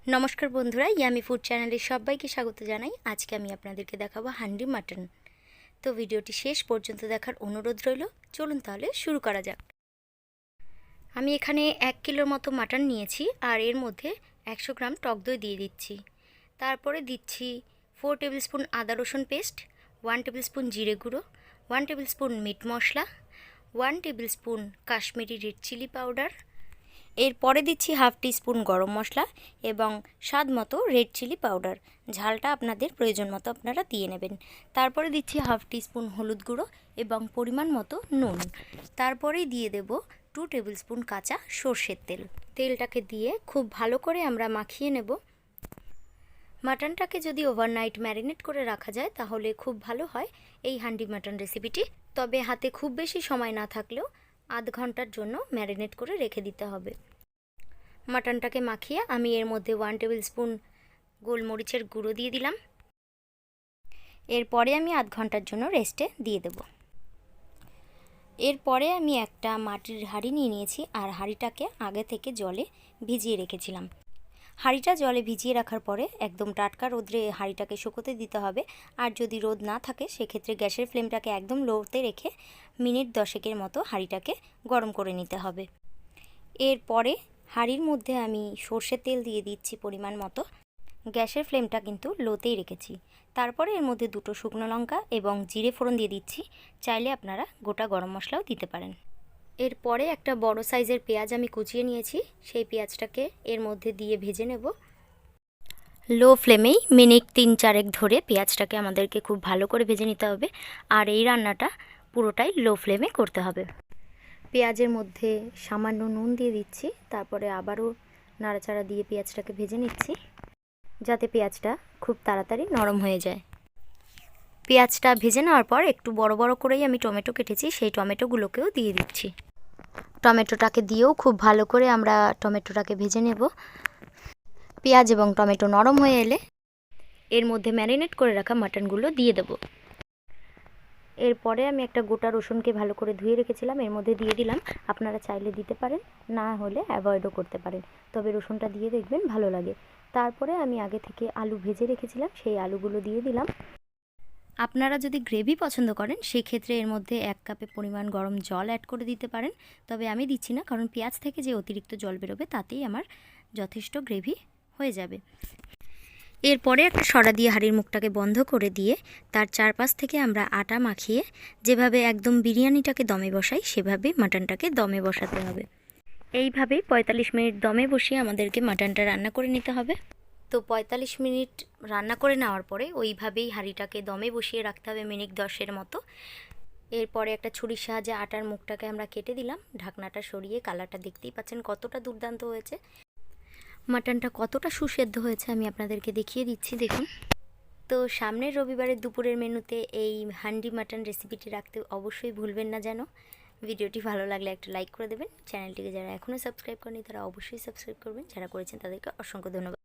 नमस्कार बंधुरा यामी food channel सबाइके स्वागत जानाई। आज के आमी आपनादेरके देखाबो हांडी माटन। तो भिडियोटी शेष पर्यन्त देखार अनुरोध रइल। चलुन ताहले शुरू करा जाक। आमी एखाने 1 किलोर मतो माटन नियेछि आर एर मध्ये 100 ग्राम टक दई दिए दिচ্ছি। तारपरे दिচ্ছি 4 टेबिल स्पून आदा रसुन पेस्ट, 1 टेबिल स्पून जिरे गुঁড়ো, 1 टेबिल स्पून मीट मशला, 1 tablespoon Kashmiri red chilli powder, एरपरे दिচ্ছি हाफ टीस्पून गरम मशला एवं स्वाद मतो रेड चिली पाउडार। झालटा आपनादेर प्रयोजन मतो आपनारा दिए नेबेन। तारपरे दिচ্ছি हाफ टीस्पून हलुद गुঁড়ো एवं परिमाण मतो नुन। तारपरेই दिए देब 2 टेबिल स्पून काँचा सर्षेर तेल। तेलटाके दिए खूब भालो करे आमरा माखिए नेब। माटनटाके यदि ओभारनाइट मैरिनेट करे रखा जाए ताहले खूब भालो हय এই হান্ডি মাটন রেসিপিটি। তবে হাতে খুব বেশি সময় না থাকলেও आध घंटार जोन्नो मैरिनेट करे रेखे दीते हबे। माटनटाके माखिए आमी एर मध्य 1 टेबिल स्पून गोलमरिचेर गुঁড়ো दिए दिलाम। एरपरे आमी आध घंटार जोन्नो रेस्टे दिए देब। एरपरे आमी एकटा माटिर हाঁড়ি निये निয়েছি আর হাঁড়িটাকে आगे थेके जले भिजिए रेखेছিলাম। হাঁড়িটা জলে ভিজিয়ে রাখার পরে একদম টাটকা রোদ্রে হাঁড়িটাকে শুকোতে দিতে হবে। আর যদি রোদ না থাকে সেক্ষেত্রে গ্যাসের ফ্লেমটাকে একদম লোতে রেখে মিনিট 10 মতো হাঁড়িটাকে গরম করে নিতে হবে। এরপরে হাঁড়ির মধ্যে আমি সরষের তেল দিয়ে দিচ্ছি পরিমাণ মতো। গ্যাসের ফ্লেমটা কিন্তু লোতেই রেখেছি। তারপরে এর মধ্যে দুটো শুকনো লঙ্কা এবং জিরে ফোড়ন দিয়ে দিচ্ছি। চাইলে আপনারা গোটা গরম মশলাও দিতে পারেন। এরপরে একটা বড় সাইজের পেঁয়াজ আমি কুচিয়ে নিয়েছি। সেই পেঁয়াজটাকে এর মধ্যে দিয়ে ভেজে নেব। লো ফ্লেমেই মিনিট 3-4 ধরে পেঁয়াজটাকে আমাদেরকে খুব ভালো করে ভেজে নিতে হবে। আর এই রান্নাটা পুরোটাই লো ফ্লেমে করতে হবে। পেঁয়াজের মধ্যে সামান্য নুন দিয়ে দিচ্ছি। তারপরে আবারও নাড়াচাড়া দিয়ে পেঁয়াজটাকে ভেজে নিচ্ছি যাতে পেঁয়াজটা খুব তাড়াতাড়ি নরম হয়ে যায়। পেঁয়াজটা ভেজে নেওয়ার পর একটু বড় বড় করেই আমি টমেটো কেটেছি, সেই টমেটোগুলোকেও দিয়ে দিচ্ছি। টমেটোটাকে দিয়েও খুব ভালো করে আমরা টমেটোটাকে ভেজে নেব। পেঁয়াজ এবং টমেটো নরম হয়ে এলে এর মধ্যে ম্যারিনেট করে রাখা মাটনগুলো দিয়ে দেব। এরপরে আমি একটা গোটা রসুনকে ভালো করে ধুয়ে রেখেছিলাম, এর মধ্যে দিয়ে দিলাম। আপনারা চাইলে দিতে পারেন, না হলে অ্যাভয়েডও করতে পারেন, তবে রসুনটা দিয়ে দেখবেন ভালো লাগে। তারপরে আমি আগে থেকে আলু ভেজে রেখেছিলাম, সেই আলুগুলো দিয়ে দিলাম। আপনারা যদি গ্রেভি পছন্দ করেন সেই ক্ষেত্রে এর মধ্যে 1 কাপে পরিমাণ গরম জল অ্যাড করে দিতে পারেন, তবে আমি দিচ্ছি না, কারণ পেঁয়াজ থেকে যে অতিরিক্ত জল বেরোবে তাতেই আমার যথেষ্ট গ্রেভি হয়ে যাবে। এরপরে একটা সরা দিয়ে হাঁড়ির মুখটাকে বন্ধ করে দিয়ে তার চারপাশ থেকে আমরা আটা মাখিয়ে যেভাবে একদম বিরিয়ানিটাকে দমে বসাই সেভাবে মাটনটাকে দমে বসাতে হবে। এইভাবেই 45 মিনিট দমে বসিয়ে আমাদেরকে মাটনটা রান্না করে নিতে হবে। তো 45 মিনিট রান্না করে নেওয়ার পরে ওইভাবেই হাঁড়িটাকে দমে বসিয়ে রাখতে হবে মিনিট 10 মতো। এরপরে একটা ছুরির সাহায্যে আটার মুখটাকে আমরা কেটে দিলাম। ঢাকনাটা সরিয়ে কালারটা দেখতেই পাচ্ছেন কতটা দুর্দান্ত হয়েছে। মাটনটা কতটা সুসেদ্ধ হয়েছে আমি আপনাদেরকে দেখিয়ে দিচ্ছি, দেখুন। তো সামনের রবিবারের দুপুরের মেনুতে এই হান্ডি মাটন রেসিপিটি রাখতে অবশ্যই ভুলবেন না যেন। ভিডিওটি ভালো লাগলে একটা লাইক করে দেবেন। চ্যানেলটিকে যারা এখনও সাবস্ক্রাইব করেনি তারা অবশ্যই সাবস্ক্রাইব করবেন। যারা করেছেন তাদেরকে অসংখ্য ধন্যবাদ।